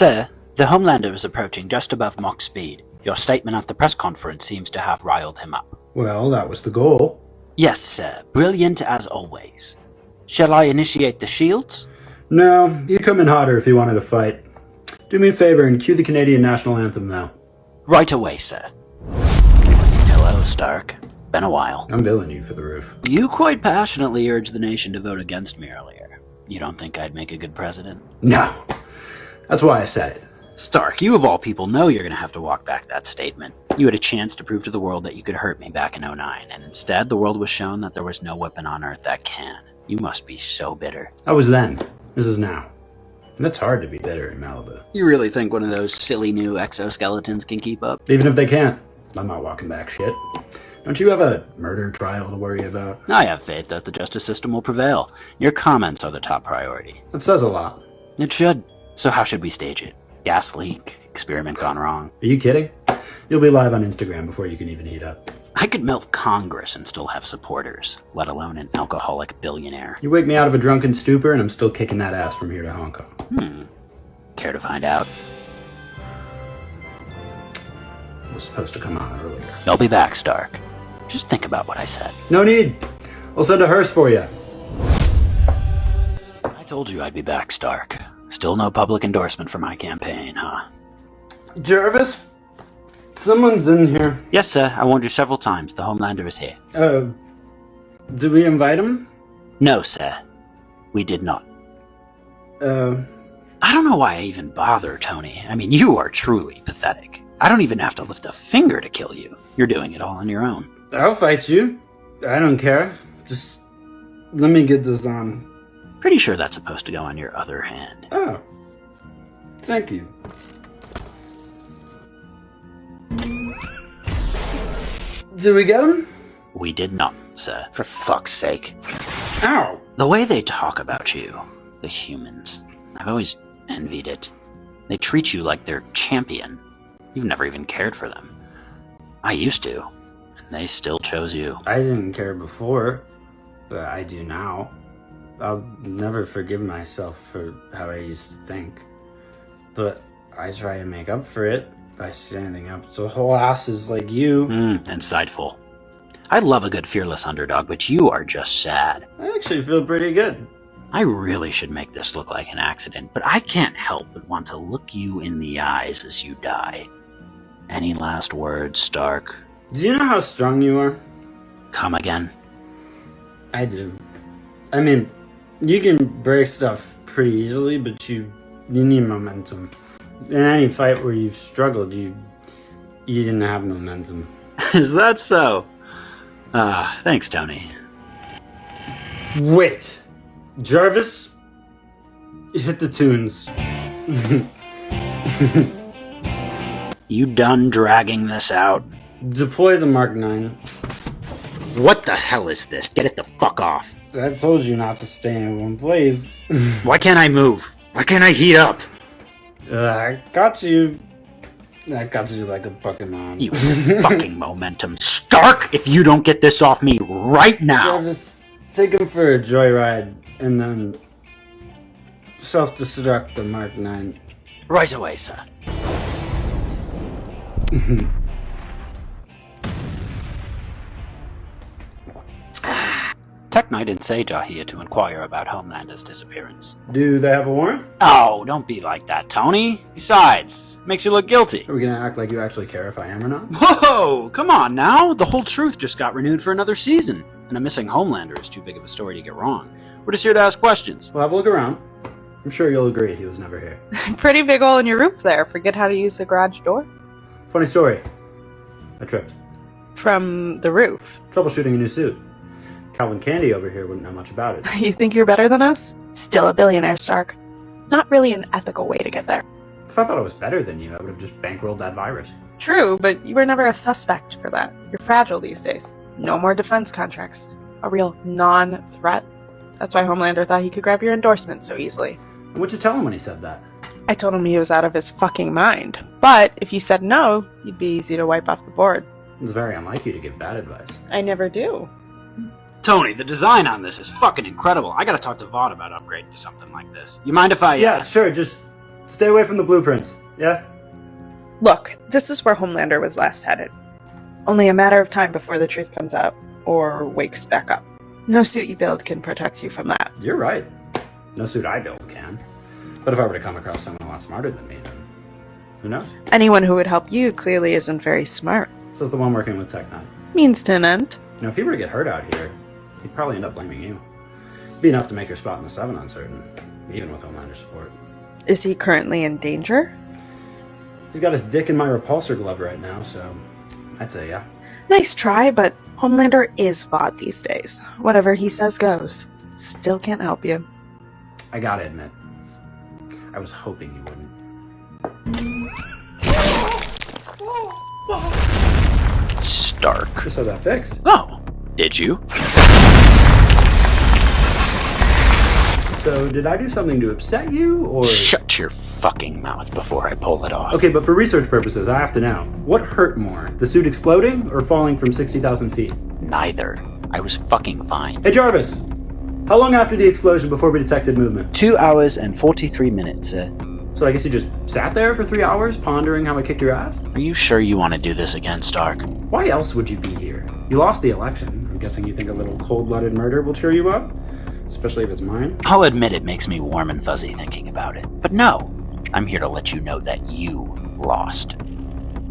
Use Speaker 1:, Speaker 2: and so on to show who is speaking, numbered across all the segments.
Speaker 1: Sir, the Homelander is approaching just above Mach speed. Your statement at the press conference seems to have riled him up.
Speaker 2: Well, that was the goal.
Speaker 1: Yes, sir. Brilliant as always. Shall I initiate the shields?
Speaker 2: No, you come in hotter if you wanted to fight. Do me a favor and cue the Canadian national anthem now.
Speaker 1: Right away, sir. Hello, Stark. Been a while.
Speaker 2: I'm billing you for the roof.
Speaker 1: You quite passionately urged the nation to vote against me earlier. You don't think I'd make a good president?
Speaker 2: No. That's why I said it.
Speaker 1: Stark, you of all people know you're going to have to walk back that statement. You had a chance to prove to the world that you could hurt me back in '09, and instead the world was shown that there was no weapon on Earth that can. You must be so bitter.
Speaker 2: I was then. This is now. And it's hard to be bitter in Malibu.
Speaker 1: You really think one of those silly new exoskeletons can keep up?
Speaker 2: Even if they can't, I'm not walking back shit. Don't you have a murder trial to worry about?
Speaker 1: I have faith that the justice system will prevail. Your comments are the top priority.
Speaker 2: That says a lot.
Speaker 1: It should. So how should we stage it? Gas leak? Experiment gone wrong?
Speaker 2: Are you kidding? You'll be live on Instagram before you can even heat up.
Speaker 1: I could melt Congress and still have supporters, let alone an alcoholic billionaire.
Speaker 2: You wake me out of a drunken stupor and I'm still kicking that ass from here to Hong Kong.
Speaker 1: Care to find out?
Speaker 2: It was supposed to come on earlier.
Speaker 1: I'll be back, Stark. Just think about what I said.
Speaker 2: No need. I'll send a hearse for you.
Speaker 1: I told you I'd be back, Stark. Still no public endorsement for my campaign, huh?
Speaker 2: Jarvis? Someone's in here.
Speaker 1: Yes, sir. I warned you several times. The Homelander is here.
Speaker 2: Did we invite him?
Speaker 1: No, sir. We did not. I don't know why I even bother, Tony. I mean, you are truly pathetic. I don't even have to lift a finger to kill you. You're doing it all on your own.
Speaker 2: I'll fight you. I don't care. Just let me get this on.
Speaker 1: Pretty sure that's supposed to go on your other hand.
Speaker 2: Oh. Thank you. Did we get him?
Speaker 1: We did not, sir. For fuck's sake.
Speaker 2: Ow!
Speaker 1: The way they talk about you, the humans, I've always envied it. They treat you like their champion. You've never even cared for them. I used to, and they still chose you.
Speaker 2: I didn't care before, but I do now. I'll never forgive myself for how I used to think. But I try to make up for it by standing up to whole asses like you.
Speaker 1: Insightful. I love a good fearless underdog, but you are just sad.
Speaker 2: I actually feel pretty good.
Speaker 1: I really should make this look like an accident, but I can't help but want to look you in the eyes as you die. Any last words, Stark?
Speaker 2: Do you know how strong you are?
Speaker 1: Come again?
Speaker 2: I do. I mean, you can break stuff pretty easily, but you need momentum. In any fight where you've struggled, you didn't have momentum.
Speaker 1: Is that so? Thanks, Tony.
Speaker 2: Wait! Jarvis? Hit the tunes.
Speaker 1: You done dragging this out?
Speaker 2: Deploy the Mark 9.
Speaker 1: What the hell is this? Get it the fuck off.
Speaker 2: I told you not to stay in one place.
Speaker 1: Why can't I move? Why can't I heat up?
Speaker 2: I got you. I got you like a Pokemon.
Speaker 1: You fucking momentum. Stark, if you don't get this off me right now.
Speaker 2: Jarvis, take him for a joyride and then self-destruct the Mark 9.
Speaker 1: Right away, sir. Tech Knight and Sage are here to inquire about Homelander's disappearance.
Speaker 2: Do they have a warrant?
Speaker 1: Oh, don't be like that, Tony. Besides, makes you look guilty.
Speaker 2: Are we gonna act like you actually care if I am or not?
Speaker 1: Whoa! Come on now! The whole truth just got renewed for another season, and a missing Homelander is too big of a story to get wrong. We're just here to ask questions.
Speaker 2: We'll have a look around. I'm sure you'll agree he was never here.
Speaker 3: Pretty big hole in your roof there. Forget how to use the garage door?
Speaker 2: Funny story. I tripped.
Speaker 3: From the roof.
Speaker 2: Troubleshooting a new suit. Calvin Candy over here wouldn't know much about it.
Speaker 3: You think you're better than us? Still a billionaire, Stark. Not really an ethical way to get there.
Speaker 2: If I thought I was better than you, I would have just bankrolled that virus.
Speaker 3: True, but you were never a suspect for that. You're fragile these days. No more defense contracts. A real non-threat. That's why Homelander thought he could grab your endorsement so easily.
Speaker 2: And what'd you tell him when he said that?
Speaker 3: I told him he was out of his fucking mind. But if you said no, you'd be easy to wipe off the board.
Speaker 2: It's very unlike you to give bad advice.
Speaker 3: I never do.
Speaker 1: Tony, the design on this is fucking incredible. I gotta talk to Vaughn about upgrading to something like this. You mind if I...
Speaker 2: Yeah, sure, just Stay away from the blueprints, yeah?
Speaker 3: Look, this is where Homelander was last headed. Only a matter of time before the truth comes out, or wakes back up. No suit you build can protect you from that.
Speaker 2: You're right. No suit I build can. But if I were to come across someone a lot smarter than me, then who knows?
Speaker 3: Anyone who would help you clearly isn't very smart.
Speaker 2: Says the one working with Tech9.
Speaker 3: Means to an end.
Speaker 2: You know, if he were to get hurt out here, he'd probably end up blaming you. It'd be enough to make your spot in the 7 uncertain, even with Homelander's support.
Speaker 3: Is he currently in danger?
Speaker 2: He's got his dick in my repulsor glove right now, so I'd say yeah.
Speaker 3: Nice try, but Homelander is flawed these days. Whatever he says goes. Still can't help you.
Speaker 2: I gotta admit, I was hoping you wouldn't.
Speaker 1: Stark.
Speaker 2: Just had that fixed.
Speaker 1: Oh, did you?
Speaker 2: So, did I do something to upset you, or...?
Speaker 1: Shut your fucking mouth before I pull it off.
Speaker 2: Okay, but for research purposes, I have to know. What hurt more, the suit exploding or falling from 60,000 feet?
Speaker 1: Neither. I was fucking fine.
Speaker 2: Hey, Jarvis! How long after the explosion before we detected movement?
Speaker 4: 2 hours and 43 minutes, sir.
Speaker 2: So I guess you just sat there for 3 hours, pondering how I kicked your ass?
Speaker 1: Are you sure you want to do this again, Stark?
Speaker 2: Why else would you be here? You lost the election. I'm guessing you think a little cold-blooded murder will cheer you up? Especially if it's mine?
Speaker 1: I'll admit it makes me warm and fuzzy thinking about it. But no, I'm here to let you know that you lost.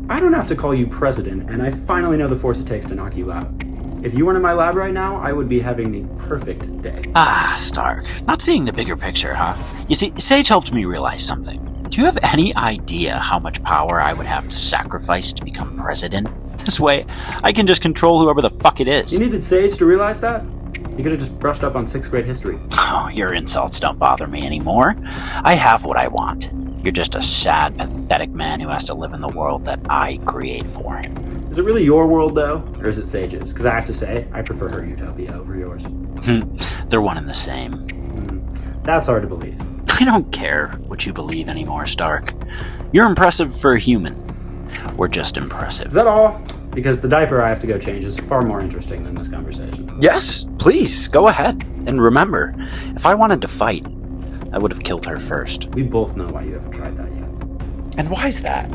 Speaker 2: I don't have to call you president, and I finally know the force it takes to knock you out. If you weren't in my lab right now, I would be having the perfect day.
Speaker 1: Ah, Stark. Not seeing the bigger picture, huh? You see, Sage helped me realize something. Do you have any idea how much power I would have to sacrifice to become president? This way, I can just control whoever the fuck it is.
Speaker 2: You needed Sage to realize that? You could have just brushed up on 6th grade history.
Speaker 1: Oh, your insults don't bother me anymore. I have what I want. You're just a sad, pathetic man who has to live in the world that I create for him.
Speaker 2: Is it really your world, though? Or is it Sage's? Because I have to say, I prefer her utopia over yours.
Speaker 1: They're one and the same.
Speaker 2: That's hard to believe.
Speaker 1: I don't care what you believe anymore, Stark. You're impressive for a human. We're just impressive.
Speaker 2: Is that all? Because the diaper I have to go change is far more interesting than this conversation.
Speaker 1: Yes, please, go ahead. And remember, if I wanted to fight, I would have killed her first.
Speaker 2: We both know why you haven't tried that yet.
Speaker 4: And why's that?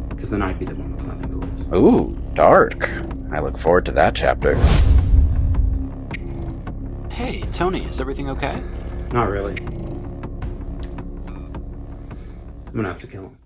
Speaker 2: Because then I'd be the one with nothing to lose.
Speaker 4: Ooh, dark. I look forward to that chapter.
Speaker 1: Hey, Tony, is everything okay?
Speaker 2: Not really. I'm gonna have to kill him.